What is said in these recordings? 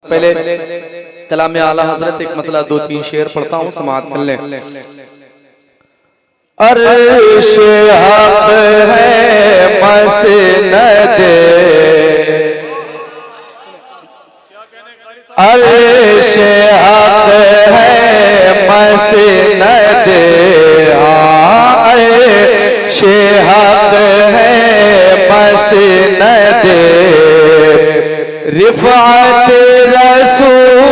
पहले कलाम आला हजरत एक मतलब दो तीन शेर पढ़ता हूँ, समाअत कर लें। अर्श हक है मसनद, अर्श हक है मसनद, अर्श हक है मसनद, रिफ़अत रसूलुल्लाह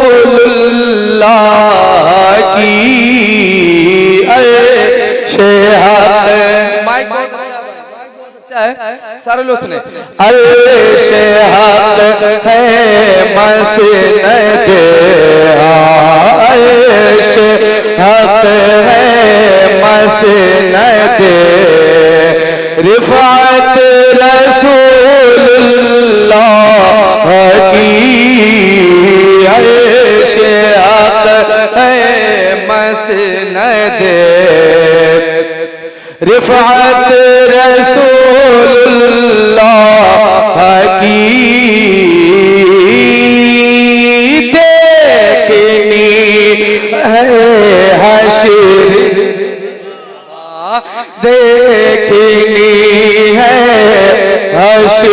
की अर्श हक। माइक बहुत अच्छा है, सारे लोग सुने। अर्श हक है मसनद, अर्श हक है मसनद, रिफ़अत रसूलुल्लाह की अर्श हक है मसनद, रिफ़अत रसूलुल्लाह की देखनी है हश्र, देखनी है हश्र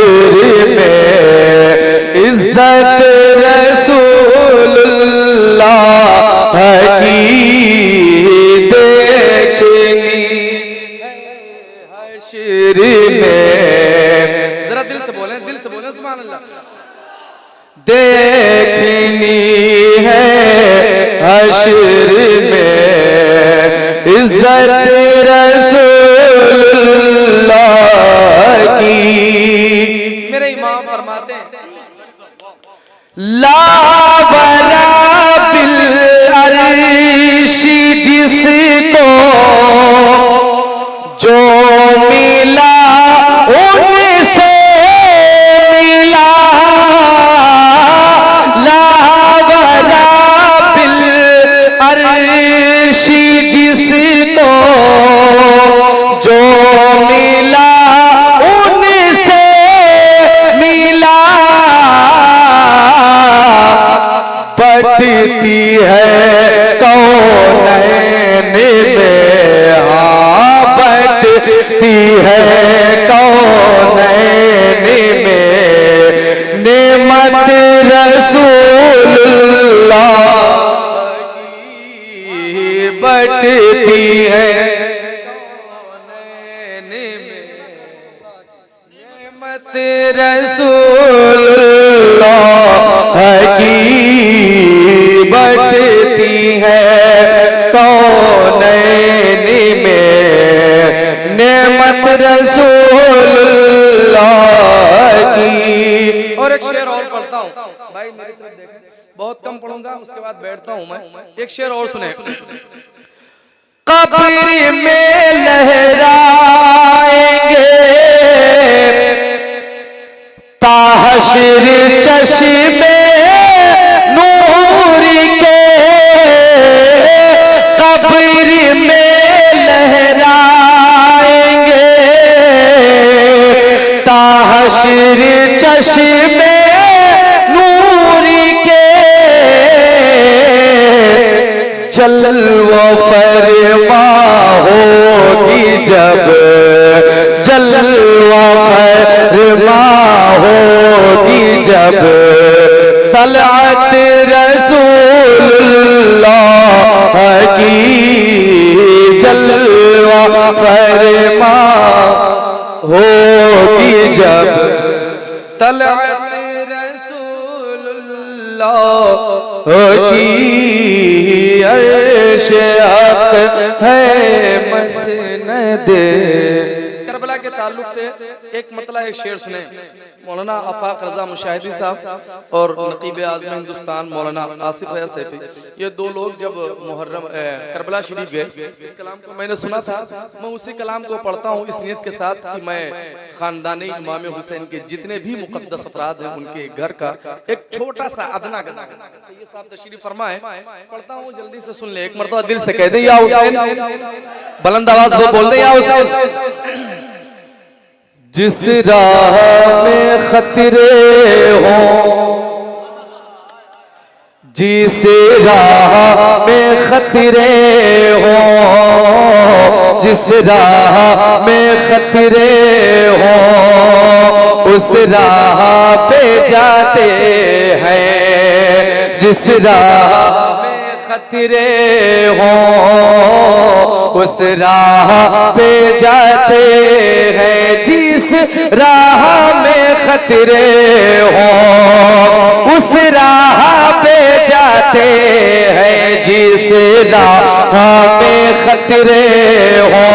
में इज्जत रसूलुल्लाह की, देखनी हश्र में। जरा दिल से बोले सुभान अल्लाह। देखनी है हश्र में इज्जत रसूलुल्लाह की। मेरे इमाम फरमाते हैं ला वला बिल अर्श जिसको जो मिला उनसे मिला, ला वला बिल अर्श जिसको जो मिला उनसे मिला, बटती है कौनैन में, हाँ बटती है कौनैन में, नेमत रसूलुल्लाह की बटती है कौनैन में, नेमत रसूलुल्लाह की बटती है कौनैन में, नेमत रसूलुल्लाह की। और एक शेर और पढ़ता हूँ भाई, मेरी तरफ देखें, बहुत कम पढ़ूंगा उसके बाद बैठता हूँ मैं। एक शेर और सुने। कब्र में लहराएंगे ताहशर चश्मे नूर के, कब्र में लहराएंगे ताहशर चश्मे नूर के, जलवा फरमा होगी जब, जलवा फरमा होगी जब, तलअत रसूलुल्लाह की, जलवा फरमा होगी जब, तलअत रसूलुल्लाह की अर्श हक है मसनद। करबला के ताल्लुक से एक मतलब एक शेर सुने। मौलाना आफाक रजा मुशाहिदी साहब और नकीब आज़म हिंदुस्तान मौलाना आसिफ फैज़ सैफी, ये दो लोग जब मुहर्रम करबला शरीफ गए, इस कलाम को मैंने सुना था। मैं उसी कलाम को पढ़ता हूँ इस नियत के साथ कि मैं खानदानी इमाम हुसैन के जितने भी मुकद्दस अफराद हैं उनके घर का एक छोटा सा अदना ये साहब तशरीफ फरमाए, पढ़ता हूँ, जल्दी से सुन ले। एक मरतबा दिल से कह दे या हुसैन, बुलंद आवाज में बोल दे या हुसैन। जिस राह में खतरे हो जिस राह में खतरे हो, जिस राह में खतरे हो, उस राह पे जाते हैं। जिस राह में खतरे हो, उस राह पे जाते हैं। जिस राह में खतरे हो, उस राह पे जाते हैं। जिस राह में खतरे हो,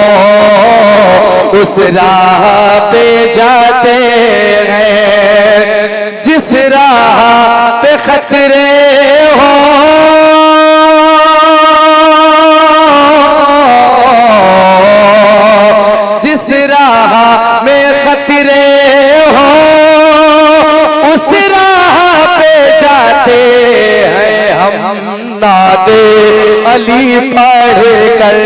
उस राह पे जाते हैं। जिस राह पे खतरे हो, जिस राह में खतरे हो, उस राह पे जाते हैं। हम नादे अली पढ़ कर,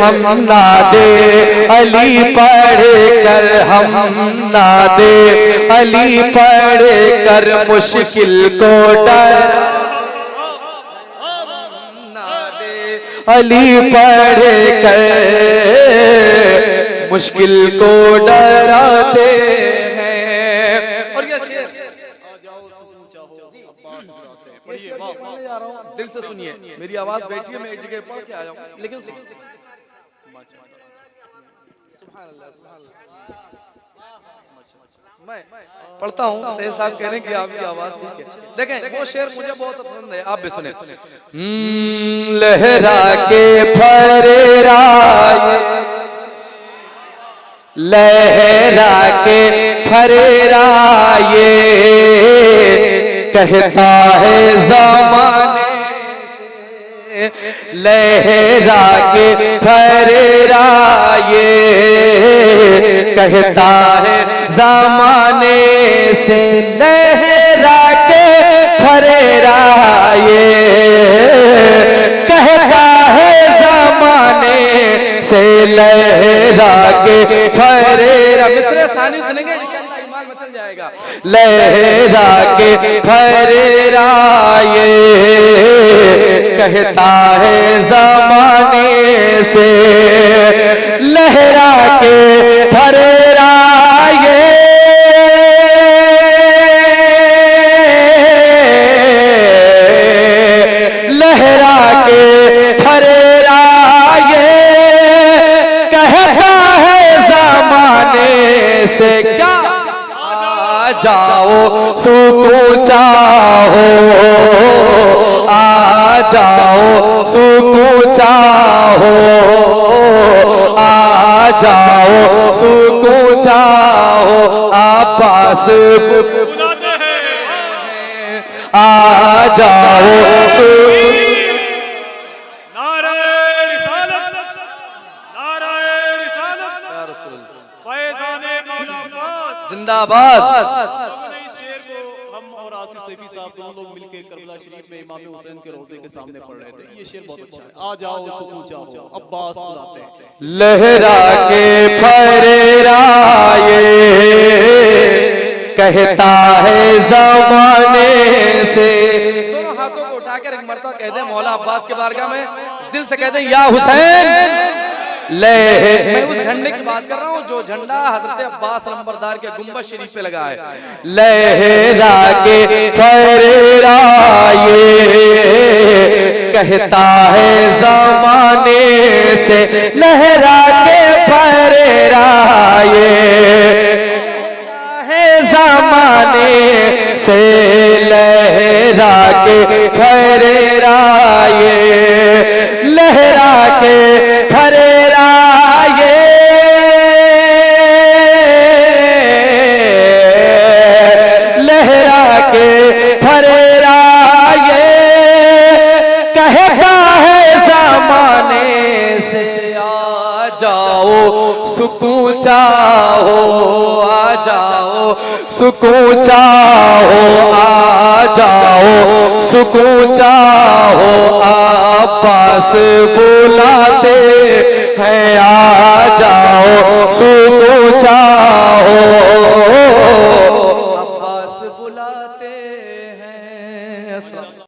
हम नादे अली पढ़ कर, हम नादे अली पढ़ कर मुश्किल को डर, अली पढ़ कर मुश्किल को डराते हैं। और ये शेर दिल से सुनिए, मेरी आवाज बैठी है, मैं एक जगह पढ़ के आया हूं, लेकिन मैं पढ़ता हूँ। सैयद साहब कह रहे हैं कि आपकी आवाज ठीक है। देखें वो शेर मुझे बहुत पसंद है, आप भी सुने। लहरा के फरेराए, लहरा के फरेराए, कहता है ज़माने से। लहरा के फरेराए, कहता है ज़माने से। लहरा के फरेराए, कहता है ज़माने से। लहरा के फरेरा, मिसरे सानी सुनेंगे ईमान मचल जाएगा। लहरा के फरेराए, कहता है ज़माने से। लहरा के फरेराए, लहरा के फरेराए, कहता है ज़माने से। क्या आ जाओ सुकून चाहो, आ जाओ सुकून चाहो, आ जाओ सुकून चाहो। आप पास आ जाओ सुकून। जिंदाबाद। शेर को हम और आसिफ सैफी साहब दोनों लोग मिलकर करबला शरीफ में इमाम हुसैन के रोजे के सामने पढ़ रहे थे। ये शेर बहुत अच्छा है। आ जाओ सुकून चाहो, अब्बास बुलाते हैं। लहरा के फरेराए, कहता है ज़माने से। दोनों हाथों को उठाकर एक मरतबा कह दे मौला अब्बास के बारगाह में, दिल से कह दे या हुसैन। मैं उस झंडे की बात कर रहा हूँ जो झंडा हजरत अब्बास नंबरदार के गुंबद शरीफ पे लगा है। लहरा के फरेराए, कहता है ज़माने से। लहरा के फरेराए, है ज़माने से। लहरा के फरेराए, लहरा के फरेराए, लहरा के फरेराए, कहता है ज़माने से। आ जाओ सुकून चाहो, आ जाओ सुकून चाहो, आ जाओ सुकून चाहो। अब्बास बुलाते हैं, आ जाओ सुकून चाहो। अब्बास बुलाते हैं, अस्सलाम।